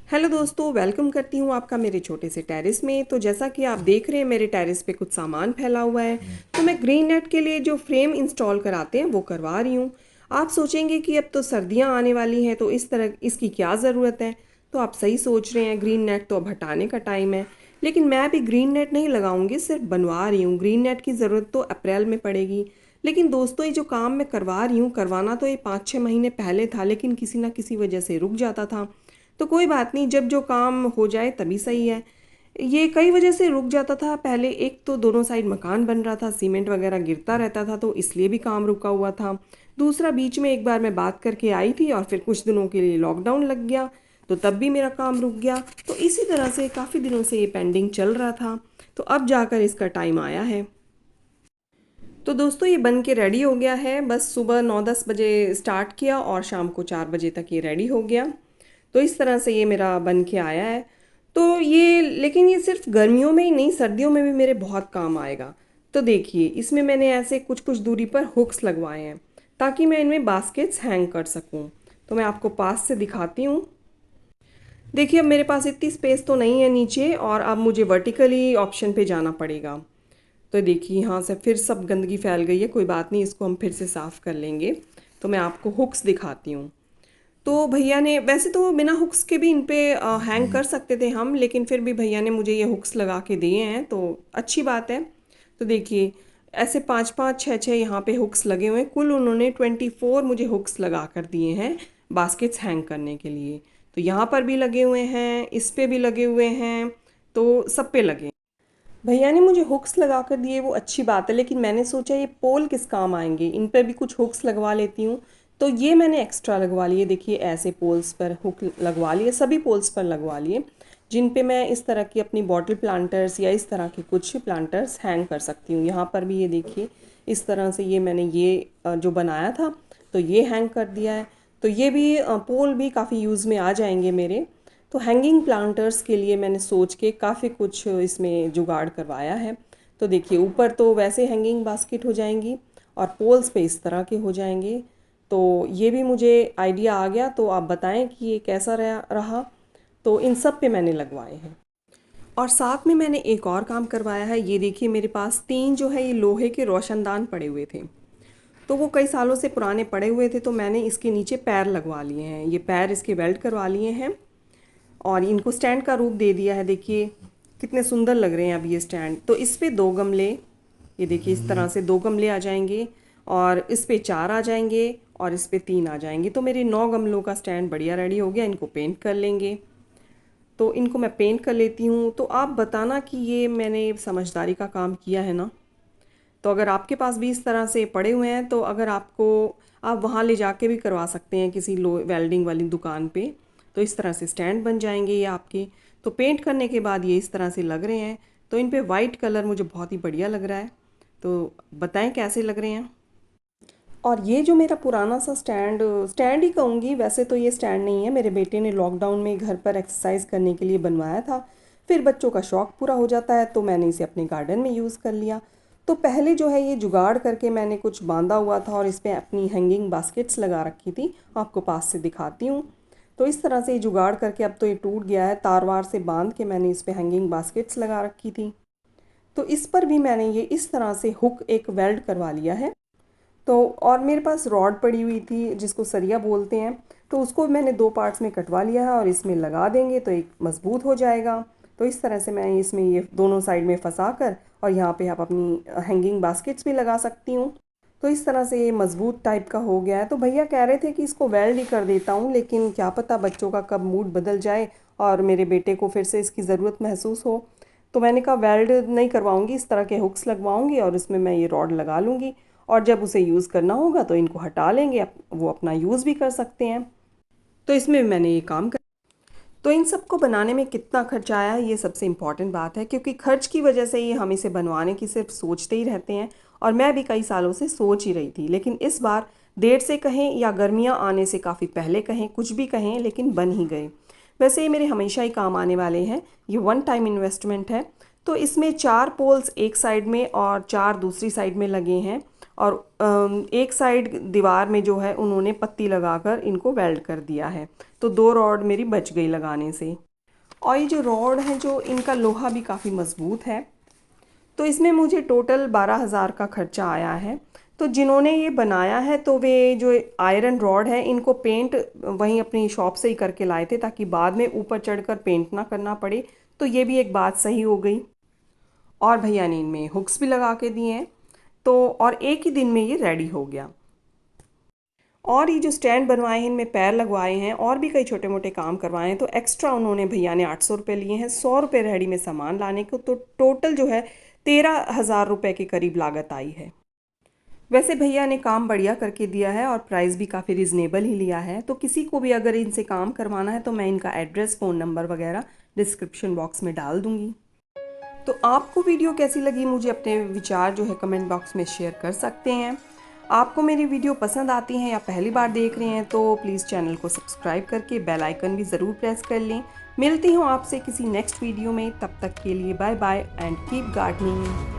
Hello दोस्तों, welcome करती हूँ आपका मेरे छोटे से टेरेस में। तो जैसा कि आप देख रहे हैं मेरे टेरेस पे कुछ सामान फैला हुआ है। तो मैं ग्रीन नेट के लिए जो फ्रेम इंस्टॉल कराते हैं वो करवा रही हूँ। आप सोचेंगे कि अब तो सर्दियाँ आने वाली हैं तो इस तरह इसकी क्या ज़रूरत है। तो आप सही सोच रहे हैं, ग्रीन नेट तो अब हटाने का टाइम है। लेकिन मैं अभी ग्रीन नेट नहीं लगाऊंगी, सिर्फ बनवा रही हूँ। ग्रीन नेट की ज़रूरत तो अप्रैल में पड़ेगी। लेकिन दोस्तों, ये जो काम मैं करवा रही हूँ, करवाना तो ये 5-6 महीने पहले था, लेकिन किसी ना किसी वजह से रुक जाता था। तो कोई बात नहीं, जब जो काम हो जाए तभी सही है। ये कई वजह से रुक जाता था। पहले एक तो दोनों साइड मकान बन रहा था, सीमेंट वगैरह गिरता रहता था, तो इसलिए भी काम रुका हुआ था। दूसरा, बीच में एक बार मैं बात करके आई थी और फिर कुछ दिनों के लिए लॉकडाउन लग गया, तो तब भी मेरा काम रुक गया। तो इसी तरह से काफ़ी दिनों से ये पेंडिंग चल रहा था। तो अब जाकर इसका टाइम आया है। तो दोस्तों, ये बन के रेडी हो गया है। बस सुबह 9-10 बजे स्टार्ट किया और शाम को 4 बजे तक ये रेडी हो गया। तो इस तरह से ये मेरा बन के आया है। तो ये, लेकिन ये सिर्फ गर्मियों में ही नहीं, सर्दियों में भी मेरे बहुत काम आएगा। तो देखिए, इसमें मैंने ऐसे कुछ कुछ दूरी पर हुक्स लगवाए हैं ताकि मैं इनमें बास्केट्स हैंग कर सकूं। तो मैं आपको पास से दिखाती हूँ। देखिए, अब मेरे पास इतनी स्पेस तो नहीं है नीचे, और अब मुझे वर्टिकली ऑप्शन पे जाना पड़ेगा। तो देखिए, यहाँ से फिर सब गंदगी फैल गई है। कोई बात नहीं, इसको हम फिर से साफ़ कर लेंगे। तो मैं आपको हुक्स दिखाती हूँ। तो भैया ने, वैसे तो बिना हुक्स के भी इन पे हैंग कर सकते थे हम, लेकिन फिर भी भैया ने मुझे ये हुक्स लगा के दिए हैं, तो अच्छी बात है। तो देखिए, ऐसे 5-5 6-6 यहाँ पे हुक्स लगे हुए हैं। कुल उन्होंने 24 मुझे हुक्स लगा कर दिए हैं बास्केट्स हैंग करने के लिए। तो यहाँ पर भी लगे हुए हैं, इस पे भी लगे हुए हैं, तो सब पे लगे। भैया ने मुझे हुक्स लगा कर दिए, वो अच्छी बात है, लेकिन मैंने सोचा ये पोल किस काम आएंगे, इन पर भी कुछ हुक्स लगवा लेती हूँ। तो ये मैंने एक्स्ट्रा लगवा लिए। देखिए, ऐसे पोल्स पर हुक लगवा लिए, सभी पोल्स पर लगवा लिए, जिन पे मैं इस तरह की अपनी बॉटल प्लांटर्स या इस तरह के कुछ प्लांटर्स हैंग कर सकती हूँ। यहाँ पर भी ये देखिए, इस तरह से ये मैंने ये जो बनाया था, तो ये हैंग कर दिया है। तो ये भी पोल भी काफ़ी यूज़ में आ जाएंगे मेरे। तो हैंगिंग प्लांटर्स के लिए मैंने सोच के काफ़ी कुछ इसमें जुगाड़ करवाया है। तो देखिए, ऊपर तो वैसे हैंगिंग बास्केट हो जाएंगी और पोल्स पे इस तरह के हो जाएंगे। तो ये भी मुझे आइडिया आ गया। तो आप बताएं कि ये कैसा रहा। तो इन सब पे मैंने लगवाए हैं। और साथ में मैंने एक और काम करवाया है। ये देखिए, मेरे पास 3 जो है ये लोहे के रोशनदान पड़े हुए थे। तो वो कई सालों से पुराने पड़े हुए थे, तो मैंने इसके नीचे पैर लगवा लिए हैं। ये पैर इसके वेल्ड करवा लिए हैं और इनको स्टैंड का रूप दे दिया है। देखिए कितने सुंदर लग रहे हैं अब ये स्टैंड। तो इस पे 2 गमले, ये देखिए इस तरह से 2 गमले आ जाएंगे, और इस पे 4 आ जाएंगे, और इस पे 3 आ जाएंगे। तो मेरे 9 गमलों का स्टैंड बढ़िया रेडी हो गया। इनको पेंट कर लेंगे। तो इनको मैं पेंट कर लेती हूँ। तो आप बताना कि ये मैंने समझदारी का काम किया है ना। तो अगर आपके पास भी इस तरह से पड़े हुए हैं, तो अगर आपको, आप वहाँ ले जाके भी करवा सकते हैं किसी लो वेल्डिंग वाली दुकान पे। तो इस तरह से स्टैंड बन जाएंगे ये आपके। तो पेंट करने के बाद ये इस तरह से लग रहे हैं। तो इन पे वाइट कलर मुझे बहुत ही बढ़िया लग रहा है। तो बताएं कैसे लग रहे हैं। और ये जो मेरा पुराना सा स्टैंड स्टैंड ही कहूँगी, वैसे तो ये स्टैंड नहीं है, मेरे बेटे ने लॉकडाउन में घर पर एक्सरसाइज करने के लिए बनवाया था। फिर बच्चों का शौक़ पूरा हो जाता है, तो मैंने इसे अपने गार्डन में यूज़ कर लिया। तो पहले जो है ये जुगाड़ करके मैंने कुछ बांधा हुआ था और इस पर अपनी हैंगिंग बास्केट्स लगा रखी थी। आपको पास से दिखाती हूँ। तो इस तरह से ये जुगाड़ करके अब तो ये टूट गया है। तार वार से बांध के मैंने इस पर हैंगिंग बास्केट्स लगा रखी थी। तो इस पर भी मैंने ये इस तरह से हुक एक वेल्ड करवा लिया है। तो और मेरे पास रॉड पड़ी हुई थी जिसको सरिया बोलते हैं, तो उसको मैंने 2 पार्ट्स में कटवा लिया है और इसमें लगा देंगे तो एक मज़बूत हो जाएगा। तो इस तरह से मैं इसमें ये दोनों साइड में फंसा कर, और यहाँ पे आप अपनी हैंगिंग बास्केट्स भी लगा सकती हूँ। तो इस तरह से ये मज़बूत टाइप का हो गया है। तो भैया कह रहे थे कि इसको वेल्ड ही कर देता हूँ, लेकिन क्या पता बच्चों का कब मूड बदल जाए और मेरे बेटे को फिर से इसकी ज़रूरत महसूस हो। तो मैंने कहा वेल्ड नहीं करवाऊँगी, इस तरह के हुक्स लगवाऊँगी और उसमें मैं ये रॉड लगा लूँगी, और जब उसे यूज़ करना होगा तो इनको हटा लेंगे, वो अपना यूज़ भी कर सकते हैं। तो इसमें मैंने ये काम कर। तो इन सब को बनाने में कितना खर्च आया है, ये सबसे इम्पॉर्टेंट बात है, क्योंकि खर्च की वजह से ही हम इसे बनवाने की सिर्फ सोचते ही रहते हैं। और मैं भी कई सालों से सोच ही रही थी, लेकिन इस बार देर से कहें या गर्मियाँ आने से काफ़ी पहले कहें, कुछ भी कहें, लेकिन बन ही गए। वैसे ये मेरे हमेशा ही काम आने वाले हैं। ये वन टाइम इन्वेस्टमेंट है। तो इसमें 4 पोल्स एक साइड में और 4 दूसरी साइड में लगे हैं, और एक साइड दीवार में जो है उन्होंने पत्ती लगाकर इनको वेल्ड कर दिया है। तो 2 रॉड मेरी बच गई लगाने से। और ये जो रॉड है जो इनका लोहा भी काफ़ी मज़बूत है। तो इसमें मुझे टोटल 12,000 का खर्चा आया है। तो जिन्होंने ये बनाया है तो वे जो आयरन रॉड है इनको पेंट वहीं अपनी शॉप से ही करके लाए थे, ताकि बाद में ऊपर चढ़कर पेंट ना करना पड़े। तो ये भी एक बात सही हो गई। और भैया ने इनमें हुक्स भी लगा के दिए हैं। तो और एक ही दिन में ये रेडी हो गया। और ये जो स्टैंड बनवाए हैं इनमें पैर लगवाए हैं और भी कई छोटे मोटे काम करवाए हैं। तो एक्स्ट्रा उन्होंने भैया ने 800 रुपये लिए हैं, 100 रुपये रेडी में सामान लाने को। तो टोटल जो है 13,000 रुपये के करीब लागत आई है। वैसे भैया ने काम बढ़िया करके दिया है और प्राइस भी काफ़ी रिजनेबल ही लिया है। तो किसी को भी अगर इनसे काम करवाना है तो मैं इनका एड्रेस, फ़ोन नंबर वगैरह डिस्क्रिप्शन बॉक्स में डाल दूँगी। तो आपको वीडियो कैसी लगी, मुझे अपने विचार जो है कमेंट बॉक्स में शेयर कर सकते हैं। आपको मेरी वीडियो पसंद आती हैं या पहली बार देख रहे हैं तो प्लीज़ चैनल को सब्सक्राइब करके बेल आइकन भी ज़रूर प्रेस कर लें। मिलती हूँ आपसे किसी नेक्स्ट वीडियो में, तब तक के लिए bye bye and keep gardening.